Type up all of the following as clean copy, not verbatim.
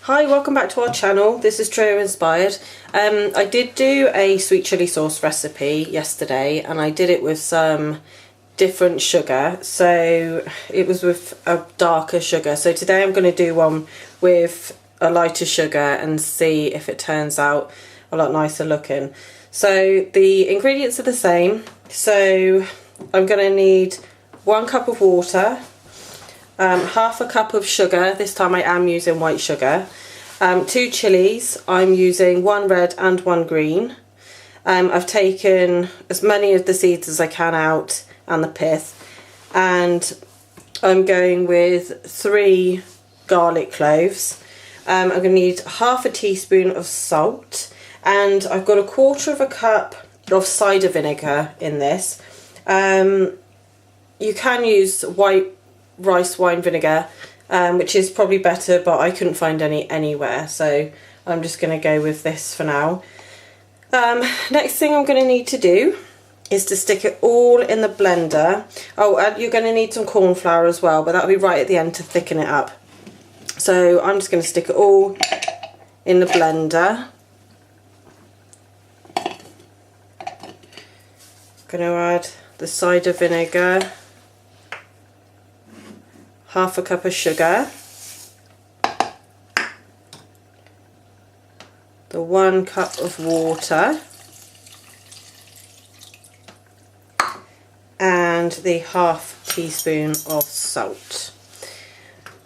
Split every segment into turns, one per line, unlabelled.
Hi, welcome back to our channel. This is Trio Inspired. I did do a sweet chili sauce recipe yesterday and I did it with some different sugar. So it was with a darker sugar. So today I'm going to do one with a lighter sugar and see if it turns out a lot nicer looking. So the ingredients are the same. So I'm going to need 1 cup of water, half a cup of sugar. This time I am using white sugar. 2 chilies. I'm using 1 red and 1 green. I've taken as many of the seeds as I can out and the pith, and I'm going with 3 garlic cloves. I'm going to need half a teaspoon of salt, and I've got 1/4 cup of cider vinegar in this. You can use white rice wine vinegar, which is probably better, but I couldn't find any anywhere, so I'm just going to go with this for now. Next thing I'm going to need to do is to stick it all in the blender. Oh, you're going to need some corn flour as well, but that'll be right at the end to thicken it up. So I'm just going to stick it all in the blender. Going to add the cider vinegar, half a cup of sugar, the 1 cup of water, and the half teaspoon of salt.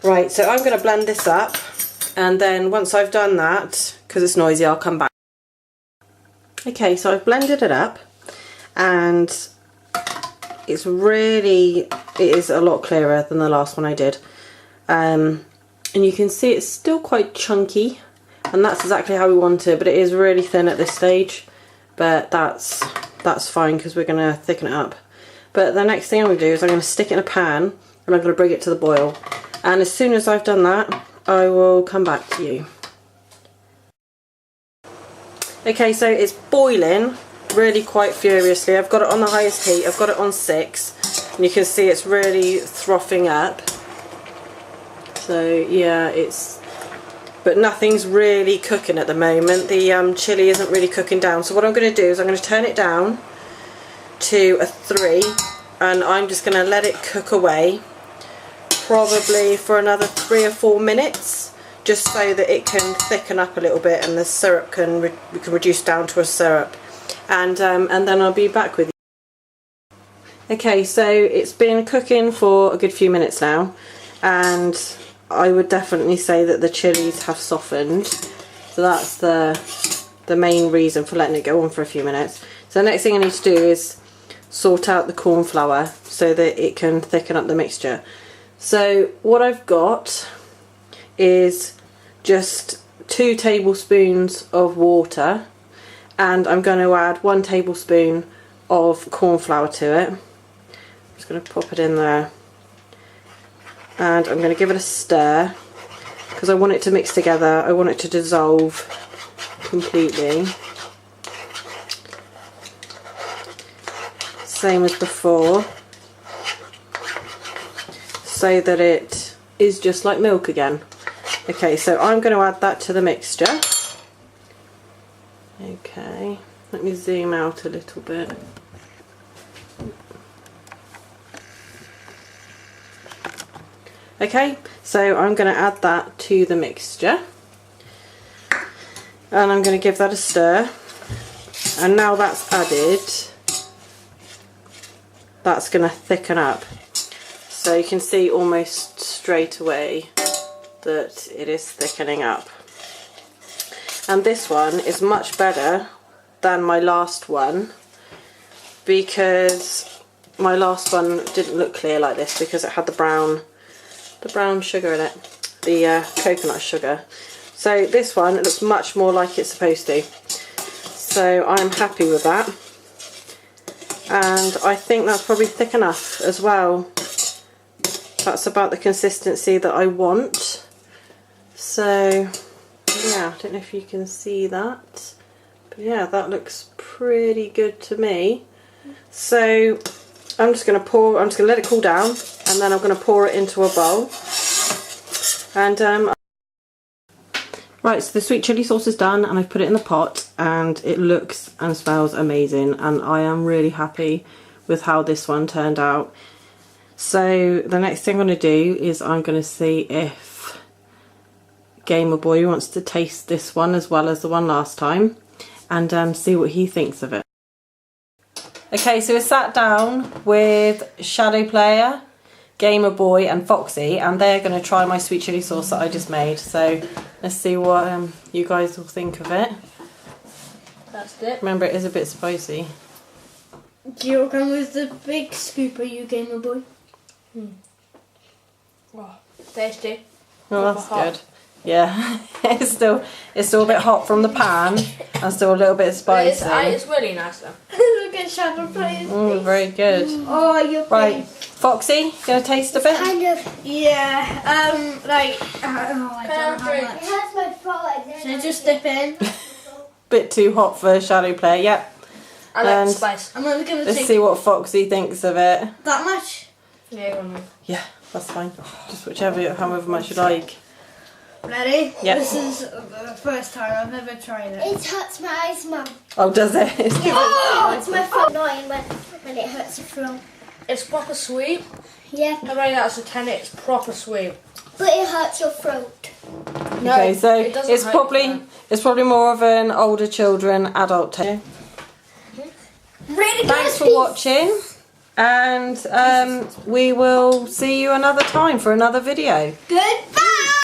Right, so I'm going to blend this up, and then once I've done that, because it's noisy, I'll come back. Okay, so I've blended it up, and it is a lot clearer than the last one I did, and you can see it's still quite chunky, and that's exactly how we want it, but it is really thin at this stage, but that's fine because we're going to thicken it up. But the next thing I'm going to do is I'm going to stick it in a pan and I'm going to bring it to the boil, and as soon as I've done that I will come back to you. Okay, so it's boiling really quite furiously. I've got it on the highest heat, I've got it on 6, and you can see it's really frothing up. So yeah, but nothing's really cooking at the moment. The chili isn't really cooking down. So what I'm going to do is I'm going to turn it down to a 3, and I'm just going to let it cook away, probably for another 3 or 4 minutes, just so that it can thicken up a little bit and the syrup we can reduce down to a syrup. And then I'll be back with you. Okay, so it's been cooking for a good few minutes now, and I would definitely say that the chilies have softened. So that's the main reason for letting it go on for a few minutes. So the next thing I need to do is sort out the corn flour so that it can thicken up the mixture. So what I've got is just 2 tablespoons of water, and I'm going to add 1 tablespoon of corn flour to it. I'm just going to pop it in there, and I'm going to give it a stir because I want it to mix together. I want it to dissolve completely, same as before, so that it is just like milk again. Okay, so I'm going to add that to the mixture. Okay, let me zoom out a little bit. Okay, so I'm going to add that to the mixture, and I'm going to give that a stir, and now that's added, that's going to thicken up. So you can see almost straight away that it is thickening up. And this one is much better than my last one, because my last one didn't look clear like this because it had the brown sugar in it, the coconut sugar. So this one, it looks much more like it's supposed to. So I'm happy with that, and I think that's probably thick enough as well. That's about the consistency that I want. So yeah, I don't know if you can see that, but yeah, that looks pretty good to me. So I'm just going to let it cool down, and then I'm going to pour it into a bowl. And Right, so the sweet chilli sauce is done and I've put it in the pot and it looks and smells amazing and I am really happy with how this one turned out. So the next thing I'm going to do is I'm going to see if Gamer Boy wants to taste this one as well as the one last time and see what he thinks of it. Okay, so we sat down with Shadow Player, Gamer Boy and Foxy and they're going to try my sweet chilli sauce that I just made. So let's see what you guys will think of it.
That's it.
Remember, it is a bit spicy.
Do you come with the big scoop, are you, Gamer Boy?
Oh, tasty.
Oh, that's good. Yeah, it's still a bit hot from the pan and still a little bit spicy.
It's really nice though.
Look at Shadow Player's face.
Very good.
Oh, you're
Right, Foxy, gonna taste a bit?
kind of, yeah, I don't know how much.
It hurts my throat.
Should I just dip in?
Bit too hot for Shadow Player, yep.
I like
And
the spice.
I'm only going to
Let's
take
see what Foxy thinks of it.
that much.
Yeah, go on.
Yeah, that's fine. Just however much you like.
Ready?
Yep.
This is the first time I've ever tried it.
It hurts my eyes, Mum.
Oh, does it?
Oh, it's my throat. Annoying when it hurts your throat.
It's proper sweet.
Yeah,
I rate that as a 10. It's proper sweet.
but it hurts your throat.
No,
Okay, so
it doesn't
it's
hurt
probably more of an older children, adult taste.
Really
Thanks for watching, and we will see you another time for another video.
Goodbye.